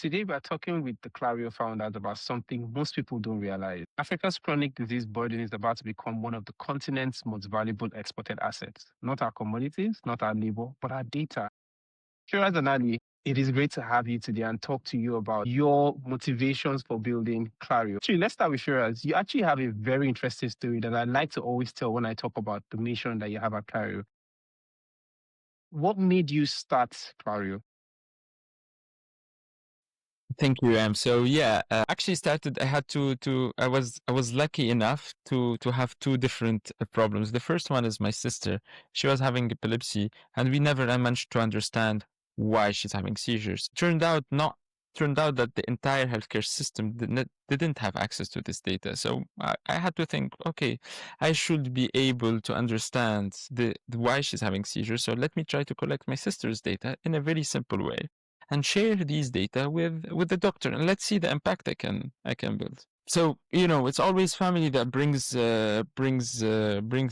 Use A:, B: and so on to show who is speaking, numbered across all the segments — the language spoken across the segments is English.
A: Today, we're talking with the Clario founders about something most people don't realize. Africa's chronic disease burden is about to become one of the continent's most valuable exported assets. Not our commodities, not our labor, but our data. Shiraz and Ali, it is great to have you today and talk to you about your motivations for building Clario. Actually, let's start with Shiraz. You actually have a very interesting story that I like to always tell when I talk about the mission that you have at Clario. What made you start Clario?
B: Thank you, Am. So yeah, actually started. I had I was lucky enough to have two different problems. The first one is my sister. She was having epilepsy, and we never managed to understand why she's having seizures. Turned out that the entire healthcare system didn't have access to this data. So I had to think, okay, I should be able to understand the why she's having seizures. So let me try to collect my sister's data in a very simple way and share these data with the doctor, and let's see the impact I can build. So it's always family that brings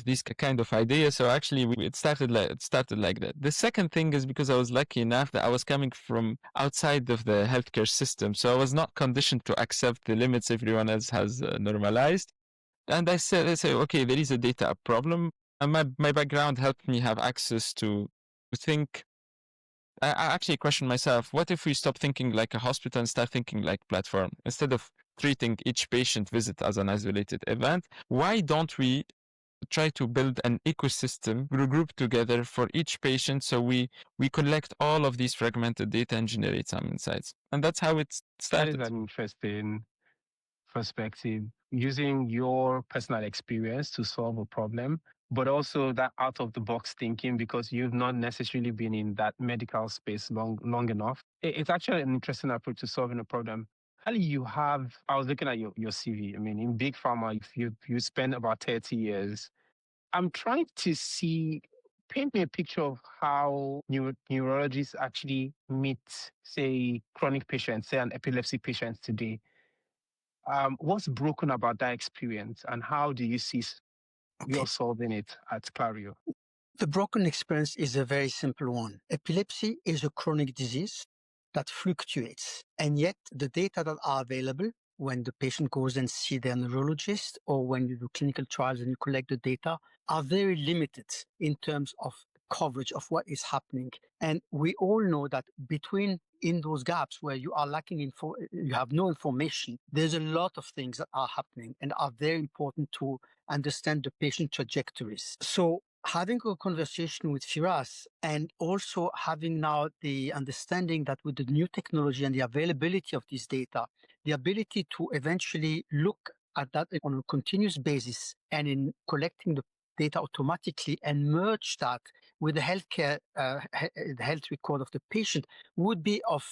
B: these kind of ideas. So actually, it started like that. The second thing is because I was lucky enough that I was coming from outside of the healthcare system, so I was not conditioned to accept the limits everyone else has normalized. And I say, okay, there is a data problem, and my background helped me have access to think. I actually question myself, what if we stop thinking like a hospital and start thinking like platform? Instead of treating each patient visit as an isolated event, why don't we try to build an ecosystem group together for each patient, so we collect all of these fragmented data and generate some insights? And that's how it
A: That is
B: started.
A: an interesting perspective, using your personal experience to solve a problem, but also that out of the box thinking because you've not necessarily been in that medical space long enough. It's actually an interesting approach to solving a problem. Ali, I was looking at your CV. I mean, in big pharma, if you spend about 30 years. I'm trying to paint me a picture of how neurologists actually meet, say, chronic patients, say an epilepsy patient today. What's broken about that experience, and how do you see
C: Okay.
A: you're solving it at Clario?
C: The broken experience is a very simple one. Epilepsy is a chronic disease that fluctuates, and yet the data that are available when the patient goes and see their neurologist or when you do clinical trials and you collect the data are very limited in terms of coverage of what is happening. And we all know that in those gaps where you are lacking you have no information, there's a lot of things that are happening and are very important to understand the patient trajectories. So having a conversation with Firas and also having now the understanding that with the new technology and the availability of this data, the ability to eventually look at that on a continuous basis and in collecting the data automatically and merge that with the the health record of the patient would be of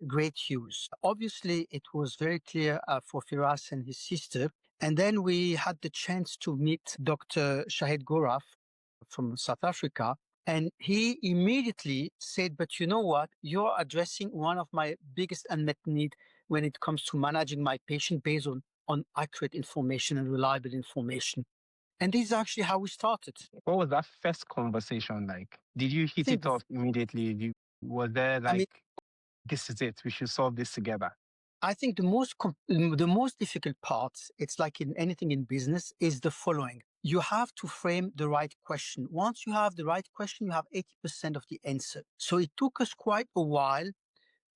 C: great use. Obviously, it was very clear for Firas and his sister. And then we had the chance to meet Dr. Shahid Goraf from South Africa. And he immediately said, but you know what? You're addressing one of my biggest unmet needs when it comes to managing my patient based on accurate information and reliable information. And this is actually how we started.
A: What was that first conversation like? Did you
C: I
A: hit
C: think,
A: it off immediately? Was there
C: I mean,
A: this is it, we should solve this together?
C: I think the most difficult part, it's like in anything in business, is the following. You have to frame the right question. Once you have the right question, you have 80% of the answer. So it took us quite a while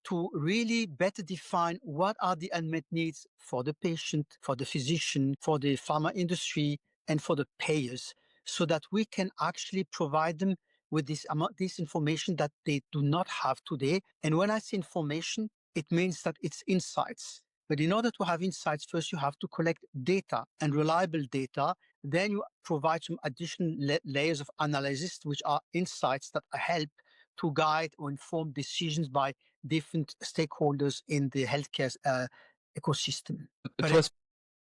C: to really better define what are the unmet needs for the patient, for the physician, for the pharma industry, and for the payers, so that we can actually provide them with this information that they do not have today. And when I say information, it means that it's insights. But in order to have insights, first you have to collect data and reliable data. Then you provide some additional layers of analysis, which are insights that help to guide or inform decisions by different stakeholders in the healthcare ecosystem.
B: It was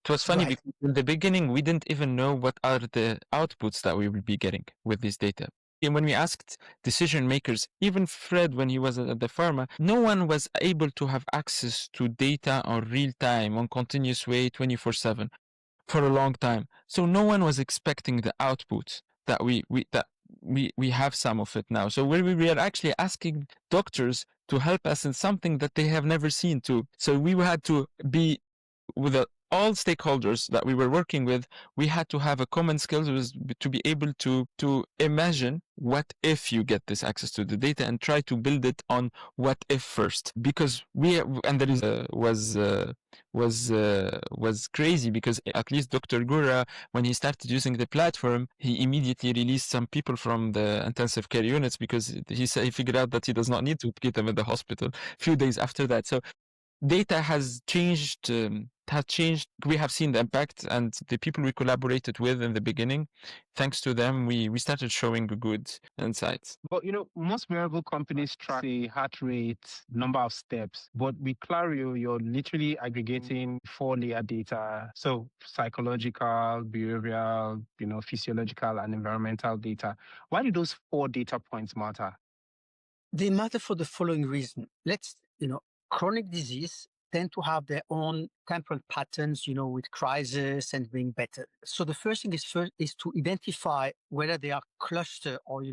C: Go
B: funny
C: ahead.
B: because in the beginning we didn't even know what are the outputs that we will be getting with this data. And when we asked decision makers, even Fred, when he was at the pharma, no one was able to have access to data on real time, on continuous way, 24/7 for a long time. So no one was expecting the output that we have some of it now. So we are actually asking doctors to help us in something that they have never seen too. So we had to be with all stakeholders that we were working with, we had to have a common skills was to be able to imagine what if you get this access to the data and try to build it on what if first, because we and there is was crazy because at least Dr. Gura, when he started using the platform, he immediately released some people from the intensive care units because he said he figured out that he does not need to keep them in the hospital a few days after that. So data has changed. We have seen the impact, and the people we collaborated with in the beginning, thanks to them, we started showing good insights.
A: But most wearable companies track the heart rate, number of steps. But with Clario, you're literally aggregating 4-layer data. So psychological, behavioral, physiological and environmental data. Why do those 4 data points matter?
C: They matter for the following reason. Chronic disease tend to have their own temporal patterns, with crisis and being better. So the first thing is to identify whether they are cluster or,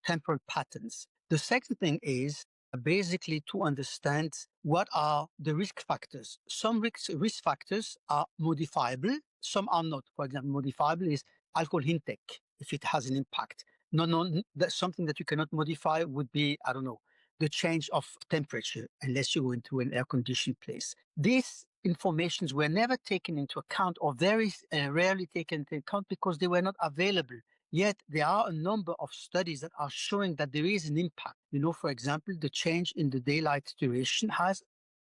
C: temporal patterns. The second thing is basically to understand what are the risk factors. Some risk factors are modifiable, some are not. For example, modifiable is alcohol intake, if it has an impact. No, that's something that you cannot modify would be, I don't know, the change of temperature, unless you go into an air-conditioned place. These informations were never taken into account, or very rarely taken into account, because they were not available. Yet there are a number of studies that are showing that there is an impact. For example, the change in the daylight duration has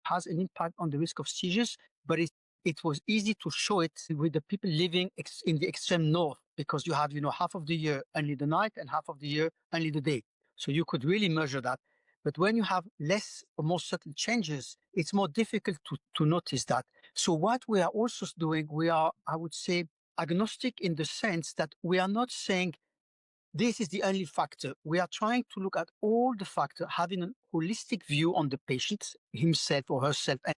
C: an impact on the risk of seizures, but it was easy to show it with the people living in the extreme north, because you have, half of the year only the night and half of the year only the day. So you could really measure that. But when you have less or more subtle changes, it's more difficult to notice that. So what we are also doing, we are, I would say, agnostic in the sense that we are not saying this is the only factor. We are trying to look at all the factors, having a holistic view on the patient, himself or herself, and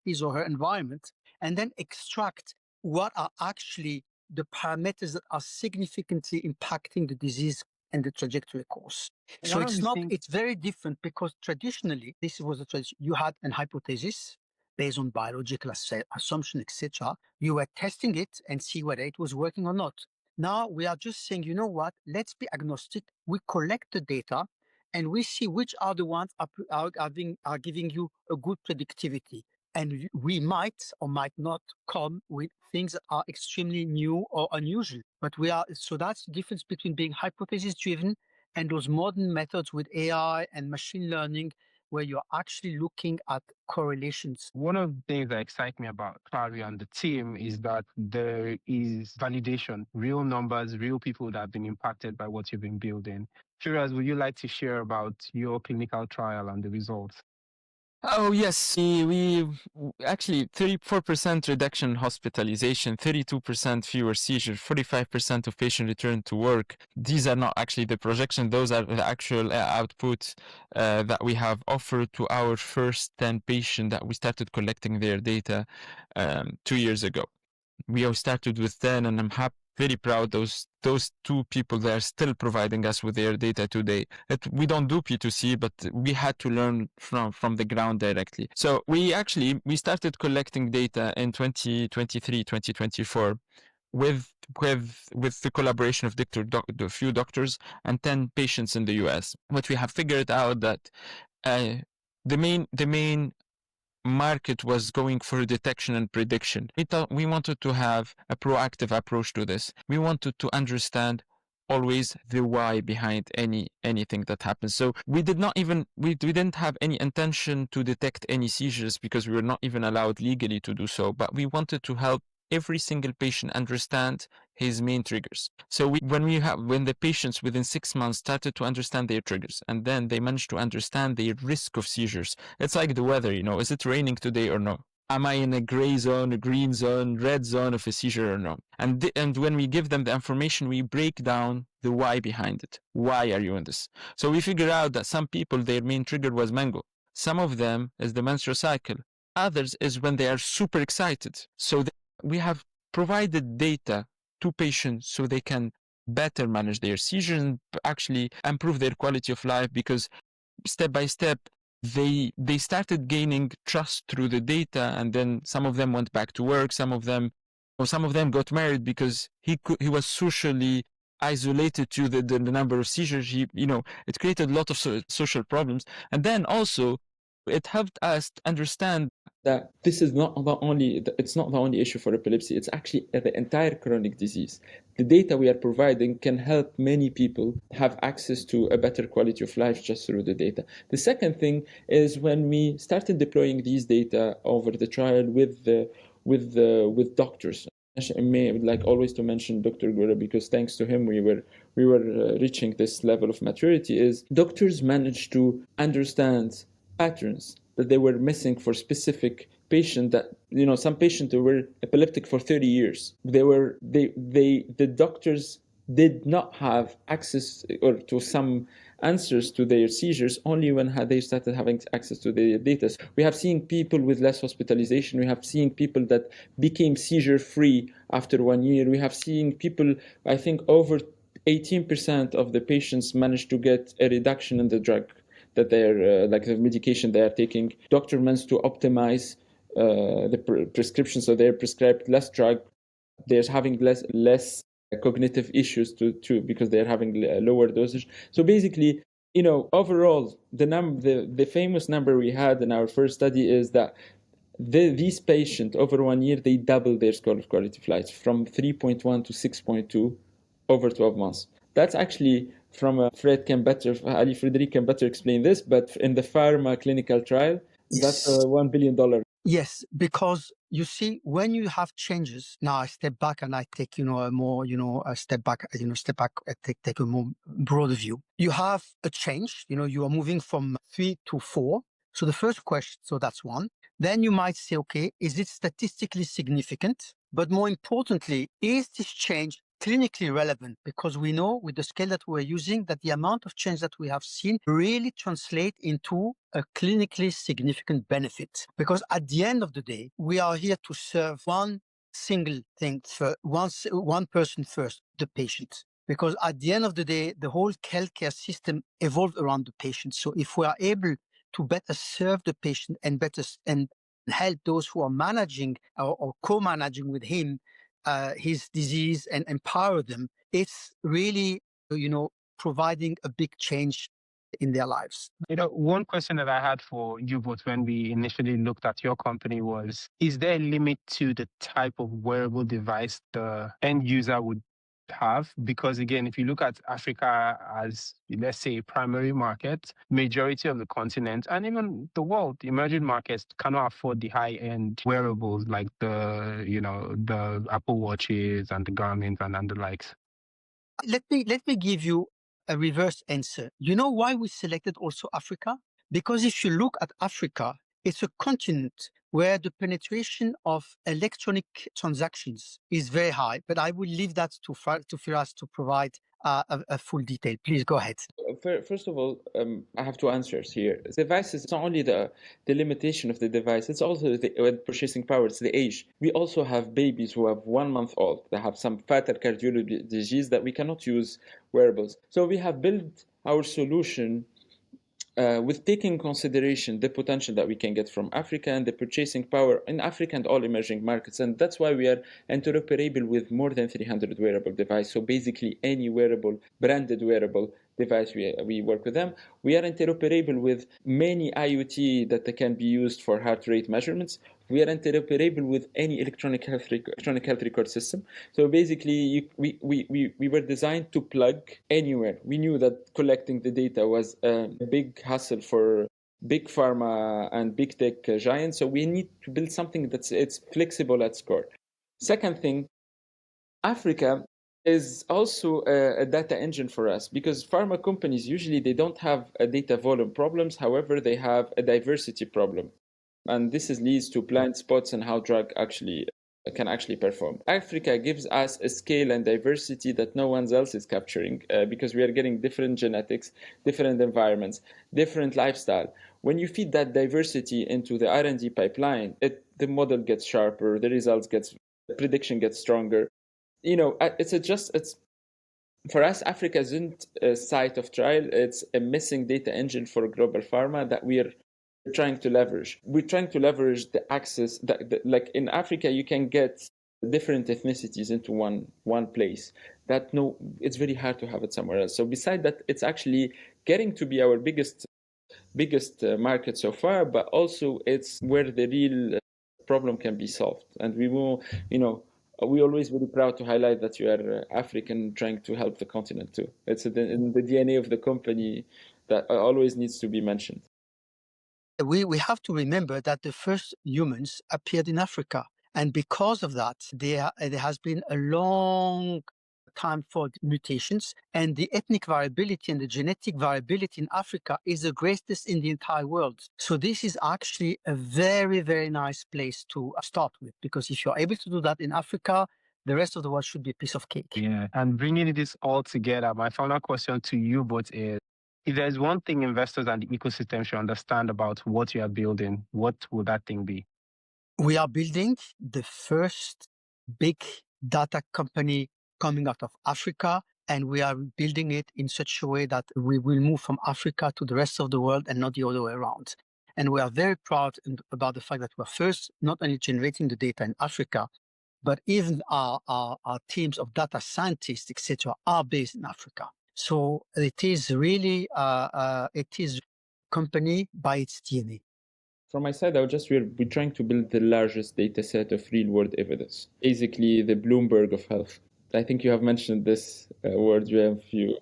C: his or her environment, and then extract what are actually the parameters that are significantly impacting the disease and the trajectory course. So it's very different, because traditionally, this was the tradition. You had an hypothesis based on biological assumption, etc. You were testing it and see whether it was working or not. Now we are just saying, you know what, let's be agnostic. We collect the data and we see which are the ones are giving you a good predictivity. And we might or might not come with things that are extremely new or unusual. But so that's the difference between being hypothesis driven and those modern methods with AI and machine learning, where you're actually looking at correlations.
A: One of the things that excite me about Clario and the team is that there is validation, real numbers, real people that have been impacted by what you've been building. Firas, would you like to share about your clinical trial and the results?
B: Oh, yes. We actually 34% reduction in hospitalization, 32% fewer seizures, 45% of patient return to work. These are not actually the projection. Those are the actual outputs that we have offered to our first 10 patients that we started collecting their data 2 years ago. We started with 10, and I'm very proud those 2 people that are still providing us with their data today. We don't do P2C, but we had to learn from the ground directly. So we started collecting data in 2023, 2024 with the collaboration of a few doctors and 10 patients in the US. What we have figured out that the main market was going for detection and prediction. We wanted to have a proactive approach to this. We wanted to understand always the why behind anything that happens. So we didn't have any intention to detect any seizures, because we were not even allowed legally to do so, but we wanted to help every single patient understand his main triggers. So when the patients within 6 months started to understand their triggers, and then they managed to understand their risk of seizures. It's like the weather, is it raining today or no? Am I in a gray zone, a green zone, red zone of a seizure or no? And when we give them the information, we break down the why behind it. Why are you in this? So we figure out that some people, their main trigger was mango. Some of them is the menstrual cycle. Others is when they are super excited. So we have provided data to patients so they can better manage their seizures and actually improve their quality of life, because step by step they started gaining trust through the data, and then some of them went back to work, some of them got married because he was socially isolated to the number of seizures. It created a lot of social problems, and then also it helped us understand that this is not the only it's not the only issue for epilepsy. It's actually the entire chronic disease. The data we are providing can help many people have access to a better quality of life just through the data. The second thing is when we started deploying these data over the trial with doctors. I would like always to mention Dr. Gura, because thanks to him we were reaching this level of maturity. Is doctors managed to understand patterns that they were missing for specific patient, that some patients were epileptic for 30 years. The doctors did not have access or to some answers to their seizures only when they started having access to the data. We have seen people with less hospitalization. We have seen people that became seizure free after 1 year. We have seen people, I think over 18% of the patients managed to get a reduction in the drug that they're like the medication they are taking. Doctor managed to optimize the prescription, so they're prescribed less drug. They're having less cognitive issues to because they're having lower dosage. So basically, overall, the famous number we had in our first study is that these patients over 1 year, they double their score of quality of life from 3.1 to 6.2 over 12 months. That's actually from Ali Frederic can better explain this, but in the pharma clinical trial, that's a $1 billion.
C: Yes, because you see, when you have changes, now I step back and I take, a more, a step back, I take a more broader view. You have a change, you are moving from 3 to 4. So the first question, so that's one. Then you might say, okay, is it statistically significant? But more importantly, is this change clinically relevant? Because we know with the scale that we're using that the amount of change that we have seen really translate into a clinically significant benefit. Because at the end of the day, we are here to serve one single thing for one person first, the patient. Because at the end of the day, the whole healthcare system evolved around the patient. So if we are able to better serve the patient and help those who are managing or co-managing with him his disease and empower them, it's really, providing a big change in their lives.
A: One question that I had for you both when we initially looked at your company was, is there a limit to the type of wearable device the end user would have? Because again, if you look at Africa as, let's say, a primary market, majority of the continent and even the world, the emerging markets cannot afford the high-end wearables like the Apple Watches and the Garmin and the likes.
C: Let me give you a reverse answer. You know why we selected also Africa? Because if you look at Africa, it's a continent where the penetration of electronic transactions is very high. But I will leave that to Firas to provide a full detail. Please go ahead.
B: First of all, I have two answers here. The device is not only the limitation of the device, it's also the purchasing power, it's the age. We also have babies who have 1 month old that have some fatal cardiology disease that we cannot use wearables. So we have built our solution with taking consideration the potential that we can get from Africa and the purchasing power in Africa and all emerging markets. And that's why we are interoperable with more than 300 wearable devices. So basically any wearable, branded wearable device, we work with them. We are interoperable with many IoT that can be used for heart rate measurements. We are interoperable with any electronic health record system. So basically, we were designed to plug anywhere. We knew that collecting the data was a big hassle for big pharma and big tech giants. So we need to build something it's flexible at core. Second thing, Africa is also a data engine for us, because pharma companies usually they don't have a data volume problems. However, they have a diversity problem. And this leads to blind spots in how drug can actually perform. Africa gives us a scale and diversity that no one else is capturing because we are getting different genetics, different environments, different lifestyle. When you feed that diversity into the R&D pipeline, the model gets sharper, the prediction gets stronger. It's For us, Africa isn't a site of trial. It's a missing data engine for global pharma that we're trying to leverage. We're trying to leverage the access that like in Africa, you can get different ethnicities into one place. It's very hard to have it somewhere else. So beside that, it's actually getting to be our biggest market so far, but also it's where the real problem can be solved. And we will, we're always very proud to highlight that you are African trying to help the continent too. It's in the DNA of the company that always needs to be mentioned.
C: We have to remember that the first humans appeared in Africa. And because of that, there has been a long time for mutations, and the ethnic variability and the genetic variability in Africa is the greatest in the entire world. So this is actually a very, very nice place to start with, because if you're able to do that in Africa, the rest of the world should be a piece of cake.
A: Yeah. And bringing this all together, my final question to you both is, if there's one thing investors and the ecosystem should understand about what you are building, what would that thing be?
C: We are building the first big data company coming out of Africa, and we are building it in such a way that we will move from Africa to the rest of the world and not the other way around. And we are very proud about the fact that we're first not only generating the data in Africa, but even our teams of data scientists, etc., are based in Africa. So it is really it is company by its DNA.
B: From my side, we're trying to build the largest data set of real-world evidence, basically the Bloomberg of health. I think you have mentioned this word a few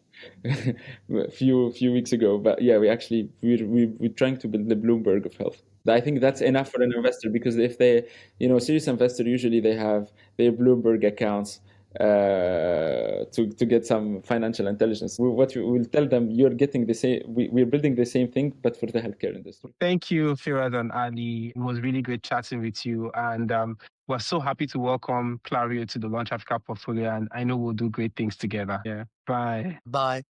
B: weeks ago, but yeah, we're trying to build the Bloomberg of health. I think that's enough for an investor, because if they, serious investor, usually they have their Bloomberg accounts to get some financial intelligence. What we'll tell them, you're getting the same. We're building the same thing, but for the healthcare industry.
A: Thank you, Firas and Ali. It was really great chatting with you, and we're so happy to welcome Clarrio to the Launch Africa portfolio, and I know we'll do great things together. Yeah. Bye.
C: Bye.